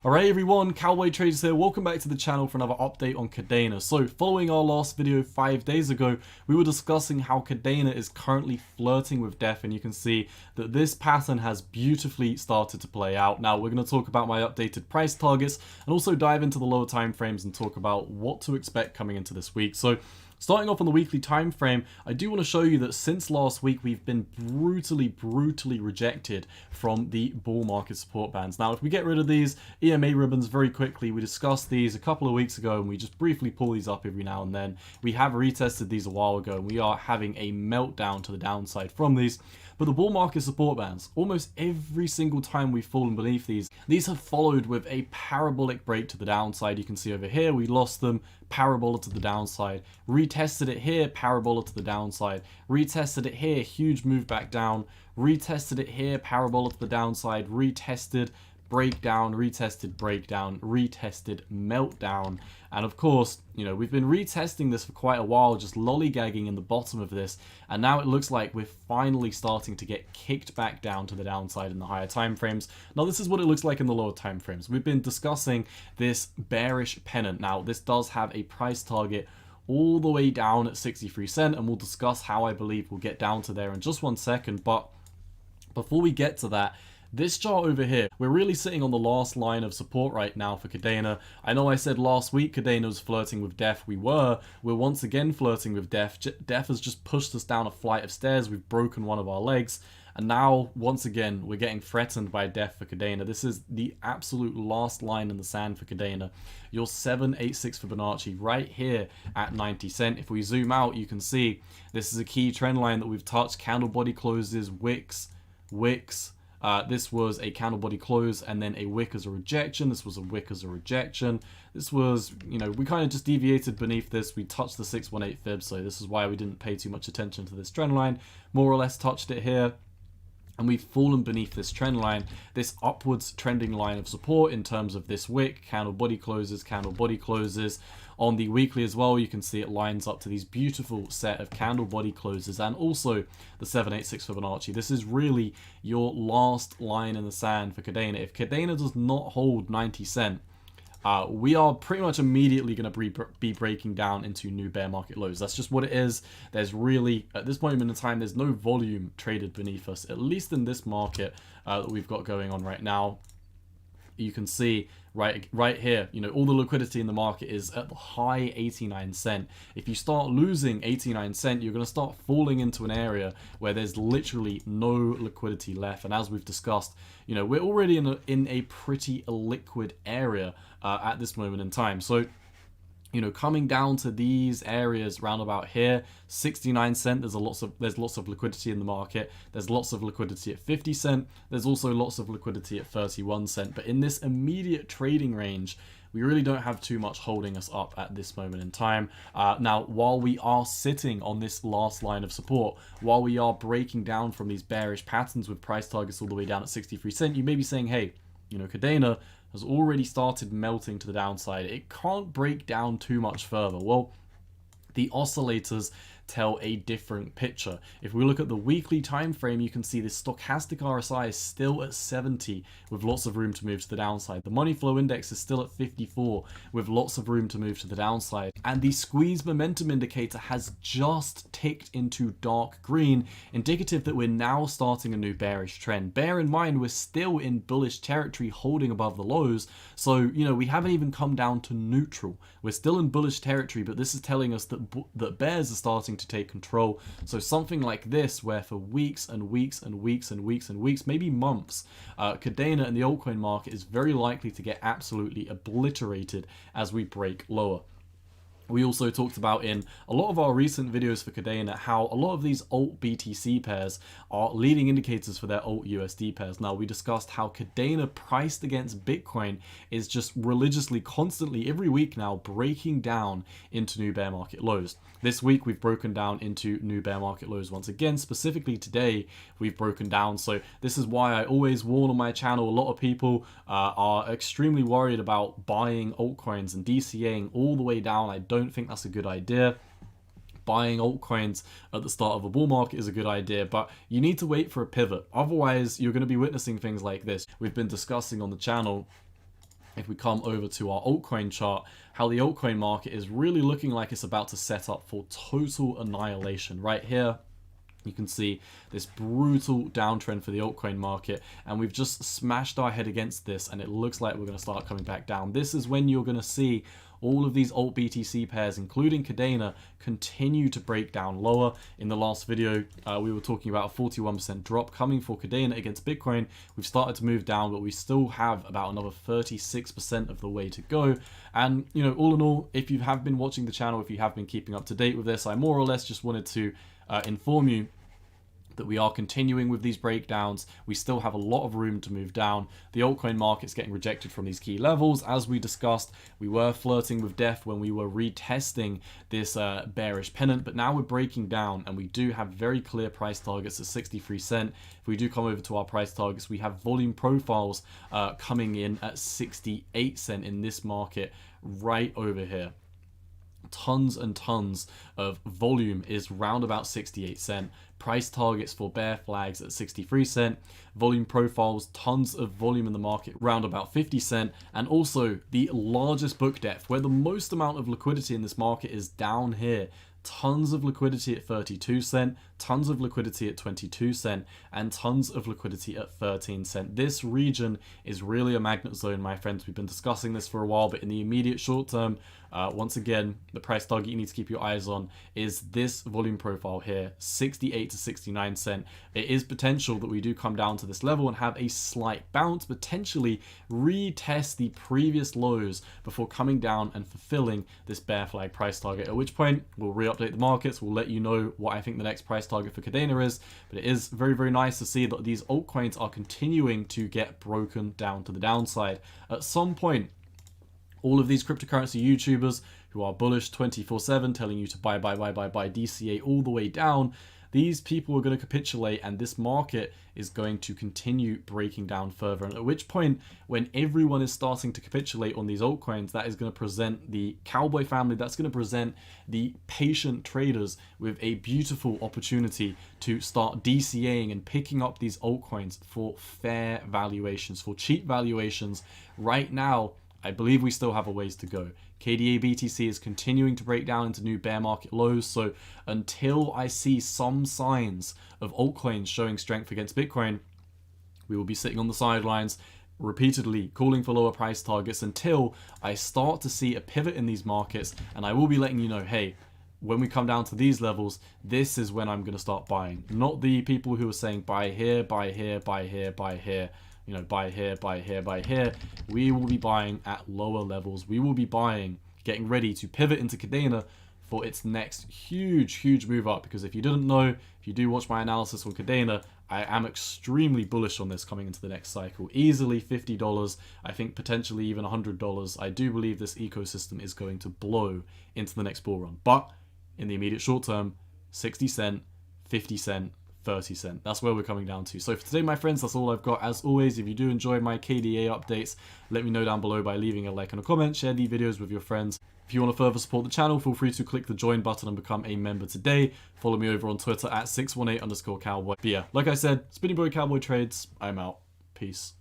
Alright everyone, Cowboy Traders here, welcome back to the channel for another update on Kadena. So following our last video 5 days ago, we were discussing how Kadena is currently flirting with death, and you can see that this pattern has beautifully started to play out. Now we're going to talk about my updated price targets and also dive into the lower time frames and talk about what to expect coming into this week. So starting off on the weekly time frame, I do want to show you that since last week we've been brutally rejected from the bull market support bands. Now if we get rid of these EMA ribbons very quickly, we discussed these a couple of weeks ago and we just briefly pull these up every now and then. We have retested these a while ago and we are having a meltdown to the downside from these. But the bull market support bands, almost every single time we've fallen beneath these have followed with a parabolic break to the downside. You can see over here, we lost them, parabola to the downside, retested it here, parabola to the downside, retested it here, huge move back down, retested it here, parabola to the downside, retested, breakdown, retested, breakdown, retested, meltdown. And of course, you know, we've been retesting this for quite a while, just lollygagging in the bottom of this, and now it looks like we're finally starting to get kicked back down to the downside in the higher time frames. Now this is what it looks like in the lower time frames. We've been discussing this bearish pennant. Now this does have a price target all the way down at 63 cents, and we'll discuss how I believe we'll get down to there in just 1 second. But before we get to that, this chart over here, we're really sitting on the last line of support right now for Kadena. I know I said last week Kadena was flirting with death. We're once again flirting with death. Death has just pushed us down a flight of stairs. We've broken one of our legs. And now, once again, we're getting threatened by death for Kadena. This is the absolute last line in the sand for Kadena. Your 786 Fibonacci right here at 90 cents. If we zoom out, you can see this is a key trend line that we've touched. Candle body closes, wicks. This was a candle body close and then a wick as a rejection. This was a wick as a rejection. This was, you know, we kind of just deviated beneath this. We touched the 618 fib, so this is why we didn't pay too much attention to this trend line. More or less touched it here. And we've fallen beneath this trend line, this upwards trending line of support in terms of this wick, candle body closes, candle body closes. On the weekly as well, you can see it lines up to these beautiful set of candle body closes and also the 786 Fibonacci. This is really your last line in the sand for Kadena. If Kadena does not hold 90 cents, we are pretty much immediately going to be breaking down into new bear market lows. That's just what it is. There's really, at this point in time, there's no volume traded beneath us, at least in this market that we've got going on right now. You can see right here, you know, all the liquidity in the market is at the high 89 cents. If you start losing 89 cents, you're going to start falling into an area where there's literally no liquidity left. And as we've discussed, you know, we're already in a pretty illiquid area at this moment in time. So, you know, coming down to these areas round about here, 69 cents, there's lots of liquidity in the market. There's lots of liquidity at 50 cents. There's also lots of liquidity at 31 cents. But in this immediate trading range, we really don't have too much holding us up at this moment in time. Now, while we are sitting on this last line of support, while we are breaking down from these bearish patterns with price targets all the way down at 63 cents, you may be saying, hey, you know, Kadena has already started melting to the downside. It can't break down too much further. Well, the oscillators tell a different picture. If we look at the weekly time frame, you can see the stochastic RSI is still at 70 with lots of room to move to the downside. The money flow index is still at 54 with lots of room to move to the downside. And the squeeze momentum indicator has just ticked into dark green, indicative that we're now starting a new bearish trend. Bear in mind, we're still in bullish territory holding above the lows. So, you know, we haven't even come down to neutral. We're still in bullish territory, but this is telling us that bears are starting to take control. So something like this, where for weeks and weeks and weeks and weeks and weeks, maybe months, Kadena and the altcoin market is very likely to get absolutely obliterated as we break lower. We also talked about in a lot of our recent videos for Kadena how a lot of these alt BTC pairs are leading indicators for their alt USD pairs. Now, we discussed how Kadena priced against Bitcoin is just religiously, constantly, every week now breaking down into new bear market lows. This week, we've broken down into new bear market lows once again. Specifically today, we've broken down. So this is why I always warn on my channel, a lot of people are extremely worried about buying altcoins and DCAing all the way down. I don't think that's a good idea. Buying altcoins at the start of a bull market is a good idea, but you need to wait for a pivot. Otherwise, you're going to be witnessing things like this. We've been discussing on the channel if we come over to our altcoin chart, how the altcoin market is really looking like it's about to set up for total annihilation. Right here, you can see this brutal downtrend for the altcoin market, and we've just smashed our head against this, and it looks like we're going to start coming back down. This is when you're going to see all of these alt BTC pairs, including Kadena, continue to break down lower. In the last video, we were talking about a 41% drop coming for Kadena against Bitcoin. We've started to move down, but we still have about another 36% of the way to go. And, you know, all in all, if you have been watching the channel, if you have been keeping up to date with this, I more or less just wanted to inform you that we are continuing with these breakdowns. We still have a lot of room to move down. The altcoin market's getting rejected from these key levels. As we discussed, we were flirting with death when we were retesting this bearish pennant, but now we're breaking down, and we do have very clear price targets at 63 cent. If we do come over to our price targets, we have volume profiles coming in at 68 cent in this market right over here. Tons and tons of volume is round about 68 cent. Price targets for bear flags at 63 cent. Volume profiles, tons of volume in the market round about 50 cent. And also the largest book depth, where the most amount of liquidity in this market is down here. Tons of liquidity at 32 cent, tons of liquidity at 22 cent, and tons of liquidity at 13 cent. This region is really a magnet zone, my friends. We've been discussing this for a while, but in the immediate short term, once again, the price target you need to keep your eyes on is this volume profile here, 68 to 69 cent. It is potential that we do come down to this level and have a slight bounce, potentially retest the previous lows before coming down and fulfilling this bear flag price target, at which point we'll re-update the markets. We'll let you know what I think the next price target for Kadena is, but it is very, very nice to see that these altcoins are continuing to get broken down to the downside. At some point, all of these cryptocurrency YouTubers who are bullish 24/7, telling you to buy DCA all the way down, these people are going to capitulate, and this market is going to continue breaking down further. And at which point, when everyone is starting to capitulate on these altcoins, that is going to present the cowboy family, that's going to present the patient traders with a beautiful opportunity to start DCAing and picking up these altcoins for fair valuations, for cheap valuations. Right now, I believe we still have a ways to go. KDA BTC is continuing to break down into new bear market lows, so until I see some signs of altcoins showing strength against Bitcoin, we will be sitting on the sidelines repeatedly calling for lower price targets until I start to see a pivot in these markets, and I will be letting you know, hey, when we come down to these levels, this is when I'm going to start buying. Not the people who are saying buy here, buy here, buy here, buy here. You know, buy here, buy here, buy here. We will be buying at lower levels. We will be buying, getting ready to pivot into Kadena for its next huge move up. Because if you didn't know, if you do watch my analysis on Kadena, I am extremely bullish on this coming into the next cycle. Easily $50, I think potentially even $100. I do believe this ecosystem is going to blow into the next bull run. But in the immediate short term, 60 cent, 50 cent, 30 cent. That's where we're coming down to. So for today, my friends, that's all I've got. As always, if you do enjoy my KDA updates, let me know down below by leaving a like and a comment. Share the videos with your friends. If you want to further support the channel, feel free to click the join button and become a member today. Follow me over on Twitter at 618_cowboy. But yeah, like I said, Spinning Boy Cowboy Trades, I'm out. Peace.